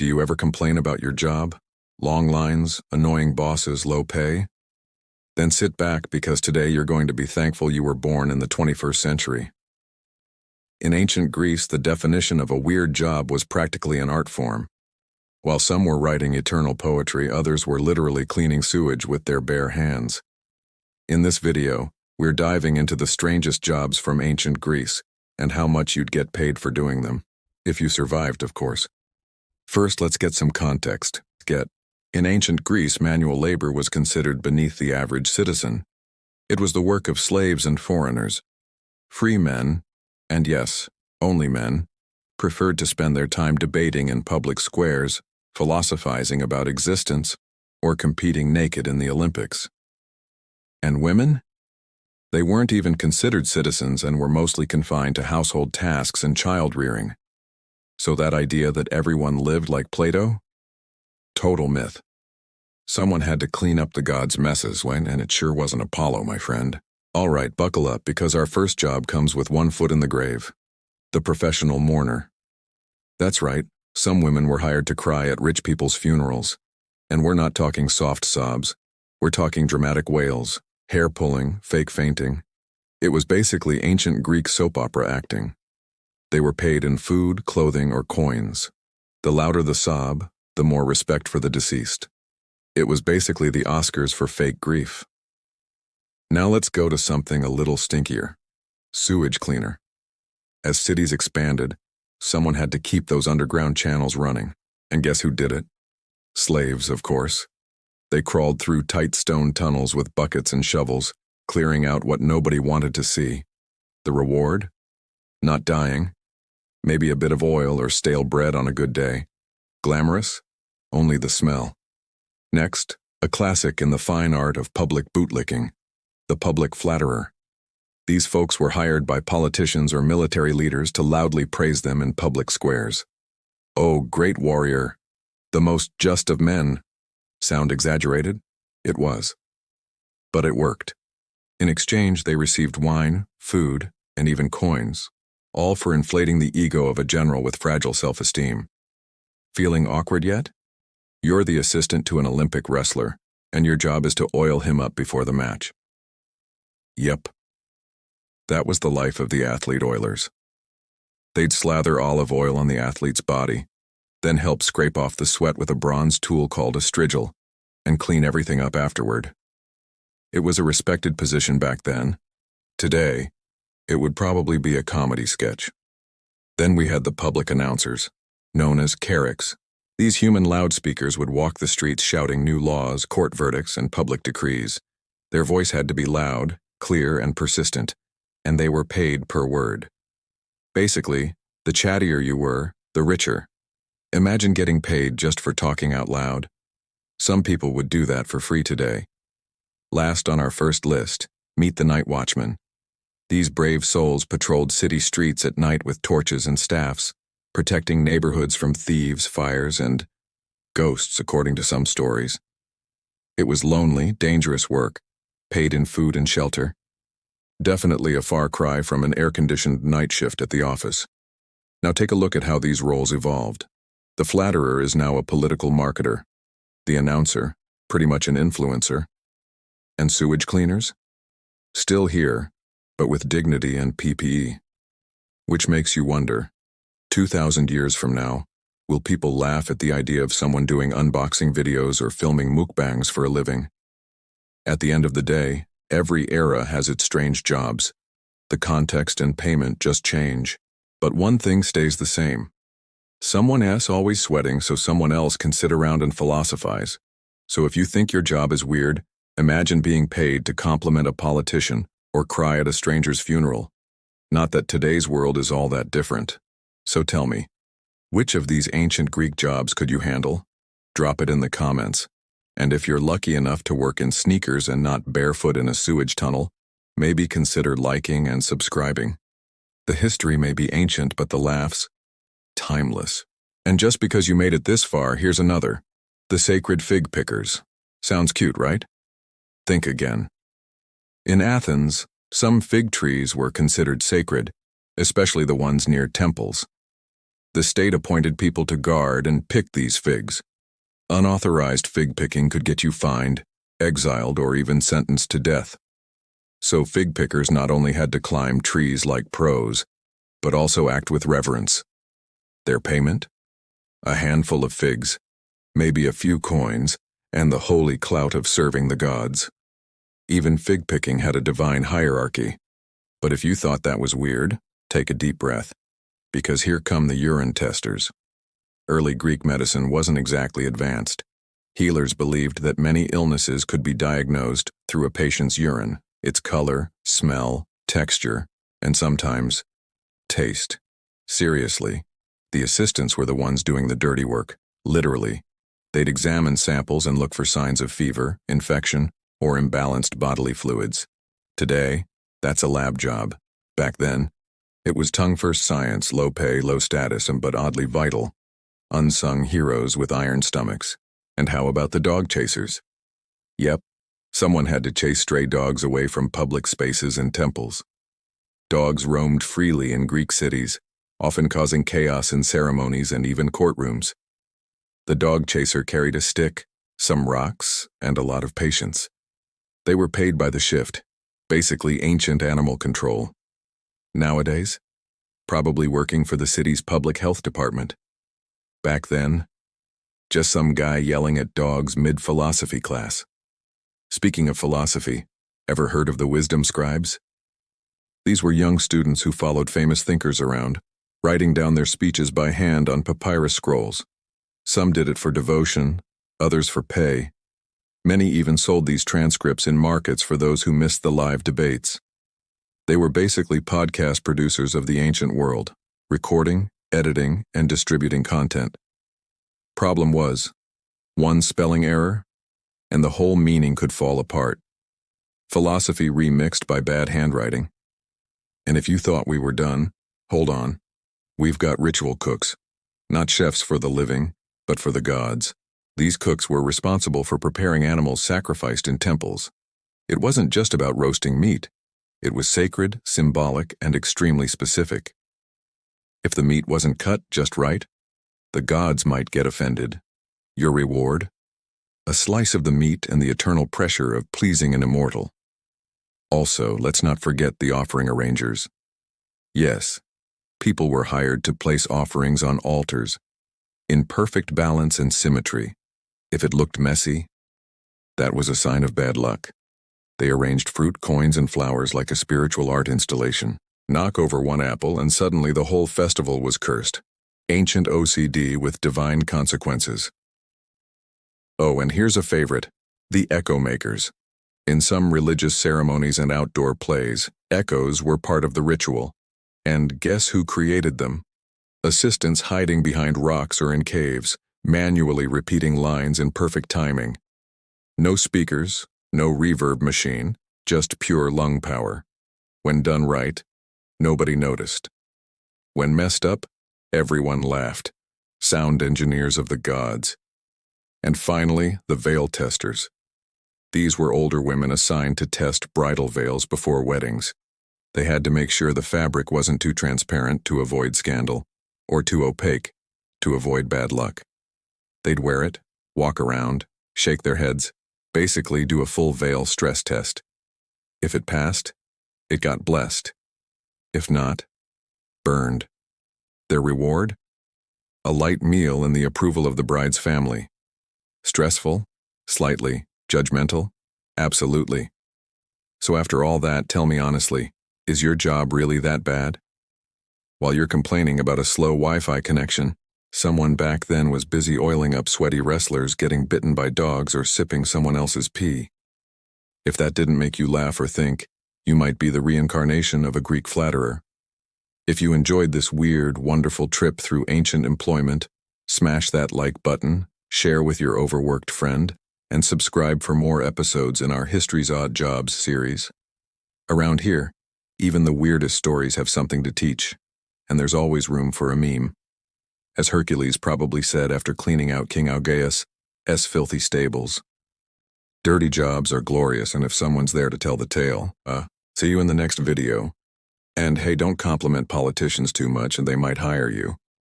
Do you ever complain about your job? Long lines, annoying bosses, low pay? Then sit back because today you're going to be thankful you were born in the 21st century. In ancient Greece, the definition of a weird job was practically an art form. While some were writing eternal poetry, others were literally cleaning sewage with their bare hands. In this video, we're diving into the strangest jobs from ancient Greece and how much you'd get paid for doing them. If you survived, of course. First, let's get some context. In ancient Greece, manual labor was considered beneath the average citizen. It was the work of slaves and foreigners. Free men, and yes, only men, preferred to spend their time debating in public squares, philosophizing about existence, or competing naked in the Olympics. And women? They weren't even considered citizens and were mostly confined to household tasks and child-rearing. So that idea that everyone lived like Plato? Total myth. Someone had to clean up the gods' messes and it sure wasn't Apollo, my friend. All right, buckle up because our first job comes with one foot in the grave. The professional mourner. That's right, some women were hired to cry at rich people's funerals. And we're not talking soft sobs. We're talking dramatic wails, hair pulling, fake fainting. It was basically ancient Greek soap opera acting. They were paid in food, clothing, or coins. The louder the sob, the more respect for the deceased. It was basically the Oscars for fake grief. Now let's go to something a little stinkier. Sewage cleaner. As cities expanded, someone had to keep those underground channels running. And guess who did it? Slaves, of course. They crawled through tight stone tunnels with buckets and shovels, clearing out what nobody wanted to see. The reward? Not dying. Maybe a bit of oil or stale bread on a good day. Glamorous? Only the smell. Next, a classic in the fine art of public bootlicking, the public flatterer. These folks were hired by politicians or military leaders to loudly praise them in public squares. Oh, great warrior, the most just of men. Sound exaggerated? It was. But it worked. In exchange, they received wine, food, and even coins, all for inflating the ego of a general with fragile self-esteem. Feeling awkward yet? You're the assistant to an Olympic wrestler, and your job is to oil him up before the match. Yep. That was the life of the athlete oilers. They'd slather olive oil on the athlete's body, then help scrape off the sweat with a bronze tool called a strigil, and clean everything up afterward. It was a respected position back then. Today, it would probably be a comedy sketch. Then we had the public announcers, known as clerics. These human loudspeakers would walk the streets shouting new laws, court verdicts, and public decrees. Their voice had to be loud, clear, and persistent, and they were paid per word. Basically, the chattier you were, the richer. Imagine getting paid just for talking out loud. Some people would do that for free today. Last on our first list, meet the night watchmen. These brave souls patrolled city streets at night with torches and staffs, protecting neighborhoods from thieves, fires, and ghosts, according to some stories. It was lonely, dangerous work, paid in food and shelter. Definitely a far cry from an air-conditioned night shift at the office. Now take a look at how these roles evolved. The flatterer is now a political marketer. The announcer, pretty much an influencer. And sewage cleaners? Still here, but with dignity and PPE. Which makes you wonder, 2,000 years from now, will people laugh at the idea of someone doing unboxing videos or filming mukbangs for a living? At the end of the day, every era has its strange jobs. The context and payment just change. But one thing stays the same. Someone is always sweating so someone else can sit around and philosophize. So if you think your job is weird, imagine being paid to compliment a politician or cry at a stranger's funeral. Not that today's world is all that different. So tell me, which of these ancient Greek jobs could you handle? Drop it in the comments. And if you're lucky enough to work in sneakers and not barefoot in a sewage tunnel, maybe consider liking and subscribing. The history may be ancient, but the laughs, timeless. And just because you made it this far, here's another. The sacred fig pickers. Sounds cute, right? Think again. In Athens, some fig trees were considered sacred, especially the ones near temples. The state appointed people to guard and pick these figs. Unauthorized fig picking could get you fined, exiled, or even sentenced to death. So fig pickers not only had to climb trees like pros, but also act with reverence. Their payment? A handful of figs, maybe a few coins, and the holy clout of serving the gods. Even fig picking had a divine hierarchy. But if you thought that was weird, take a deep breath, because here come the urine testers. Early Greek medicine wasn't exactly advanced. Healers believed that many illnesses could be diagnosed through a patient's urine, its color, smell, texture, and sometimes taste. Seriously, the assistants were the ones doing the dirty work, literally. They'd examine samples and look for signs of fever, infection, or imbalanced bodily fluids. Today, that's a lab job. Back then, it was tongue-first science, low pay, low status, but oddly vital. Unsung heroes with iron stomachs. And how about the dog chasers? Yep, someone had to chase stray dogs away from public spaces and temples. Dogs roamed freely in Greek cities, often causing chaos in ceremonies and even courtrooms. The dog chaser carried a stick, some rocks, and a lot of patience. They were paid by the shift, basically ancient animal control. Nowadays, probably working for the city's public health department. Back then, just some guy yelling at dogs mid-philosophy class. Speaking of philosophy, ever heard of the wisdom scribes? These were young students who followed famous thinkers around, writing down their speeches by hand on papyrus scrolls. Some did it for devotion, others for pay. Many even sold these transcripts in markets for those who missed the live debates. They were basically podcast producers of the ancient world, recording, editing, and distributing content. Problem was, one spelling error, and the whole meaning could fall apart. Philosophy remixed by bad handwriting. And if you thought we were done, hold on. We've got ritual cooks, not chefs for the living, but for the gods. These cooks were responsible for preparing animals sacrificed in temples. It wasn't just about roasting meat. It was sacred, symbolic, and extremely specific. If the meat wasn't cut just right, the gods might get offended. Your reward? A slice of the meat and the eternal pressure of pleasing an immortal. Also, let's not forget the offering arrangers. Yes, people were hired to place offerings on altars, in perfect balance and symmetry. If it looked messy, that was a sign of bad luck. They arranged fruit, coins, and flowers like a spiritual art installation. Knock over one apple and suddenly the whole festival was cursed. Ancient OCD with divine consequences. Oh, and here's a favorite, the echo makers. In some religious ceremonies and outdoor plays, echoes were part of the ritual. And guess who created them? Assistants hiding behind rocks or in caves, manually repeating lines in perfect timing. No speakers, no reverb machine, just pure lung power. When done right, nobody noticed. When messed up, everyone laughed. Sound engineers of the gods. And finally, the veil testers. These were older women assigned to test bridal veils before weddings. They had to make sure the fabric wasn't too transparent to avoid scandal, or too opaque to avoid bad luck. They'd wear it, walk around, shake their heads, basically do a full veil stress test. If it passed, it got blessed. If not, burned. Their reward? A light meal and the approval of the bride's family. Stressful? Slightly. Judgmental? Absolutely. So after all that, tell me honestly, is your job really that bad? While you're complaining about a slow Wi-Fi connection, someone back then was busy oiling up sweaty wrestlers, getting bitten by dogs, or sipping someone else's pee. If that didn't make you laugh or think, you might be the reincarnation of a Greek flatterer. If you enjoyed this weird, wonderful trip through ancient employment, smash that like button, share with your overworked friend, and subscribe for more episodes in our History's Odd Jobs series. Around here, even the weirdest stories have something to teach, and there's always room for a meme. As Hercules probably said after cleaning out King Augeas' filthy stables. Dirty jobs are glorious, and if someone's there to tell the tale, see you in the next video. And hey, don't compliment politicians too much and they might hire you.